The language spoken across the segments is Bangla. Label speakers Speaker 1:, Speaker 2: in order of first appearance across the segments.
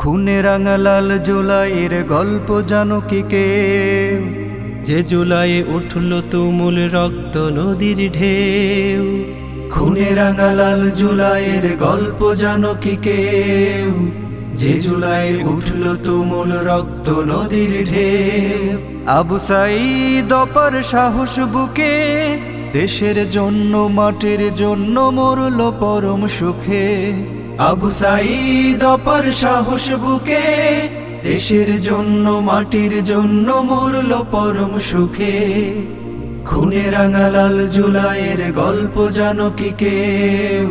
Speaker 1: খুনে রাঙা লাল জুলাইয়ের গল্প জানো কি কেউ?
Speaker 2: যে জুলাইয়ে উঠল তুমুল রক্ত নদীর ঢেউ।
Speaker 1: খুনে রাঙা লাল জুলাইয়ের গল্প জানো কি কেউ? যে জুলাই উঠল তুমুল রক্ত নদীর ঢেউ। আবু সাঈদ অপার সাহস বুকে দেশের জন্য মাটির জন্য মরল পরম সুখে। আবু সাঈদ অপার সাহস বুকে দেশের জন্য মাটির জন্য মরল পরম সুখে। খুনে রাঙা লাল জুলাইয়ের গল্প জানো কি কেউ?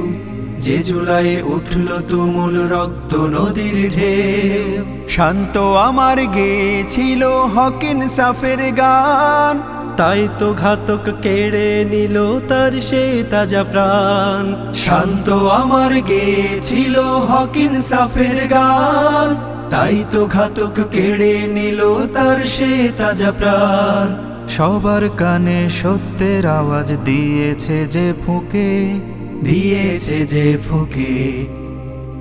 Speaker 1: যে জুলাই উঠল তুমুল রক্ত নদীর ঢেউ। শান্ত আমার গেয়েছিল হক ইনসাফের গান,
Speaker 2: তাই তো ঘাতক কেড়ে নিল তার সে তাজা প্রাণ।
Speaker 1: শান্ত আমার গেয়েছিল হক ইনসাফের গান, তাই তো ঘাতক কেড়ে নিল তার সে তাজা প্রাণ। সবার কানে সত্যের আওয়াজ দিয়েছে যে ফুঁকে, দিয়েছে যে ফুঁকে।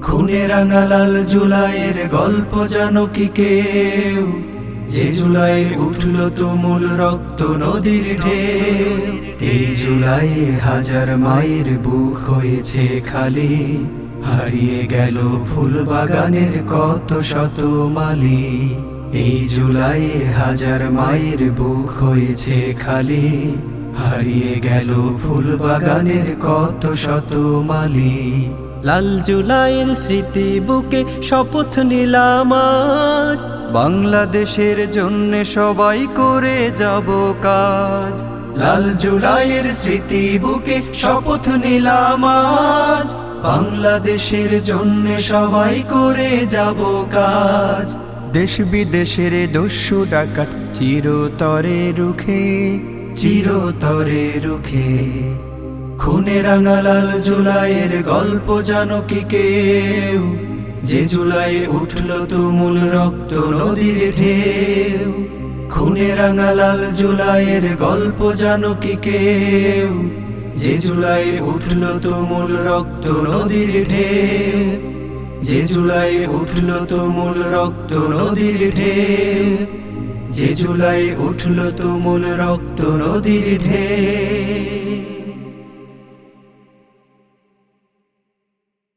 Speaker 1: খুনে রাঙা লাল জুলাইয়ের গল্প জানো কি কেউ? যে জুলাই উঠল তুমুল রক্ত নদীর ঢেউ। এই জুলাই হাজার মায়ের বুক হয়েছে খালি, হারিয়ে গেল ফুল বাগানের কত শত মালি। এই জুলাই হাজার মায়ের বুক হয়েছে খালি, হারিয়ে গেল ফুল বাগানের কত শত মালি।
Speaker 2: লাল জুলাইয়ের স্মৃতি বুকে শপথ নিলাম আজ,
Speaker 1: বাংলাদেশের জন্য সবাই করে যাব কাজ। লাল জুলাইয়ের স্মৃতি বুকে শপথ নিলাম আজ, বাংলাদেশের জন্য সবাই করে যাব কাজ। দেশ বিদেশের দস্যু ডাকাত চিরতরে রুখে, চিরতরে রুখে। খুনে রাঙা লাল জুলাইয়ের গল্প জানো কি কেউ? যে জুলাই উঠল তুমুল রক্ত নদীর ঢেউ। খুনে রাঙা লাল জুলাইয়ের গল্প জানো কি কেউ? যে জুলাই উঠল তুমুল রক্ত নদীর ঢেউ। যে জুলাই উঠল তুমুল রক্ত নদীর ঢেউ। যে জুলাই উঠল তুমুল রক্ত নদীর ঢেউ।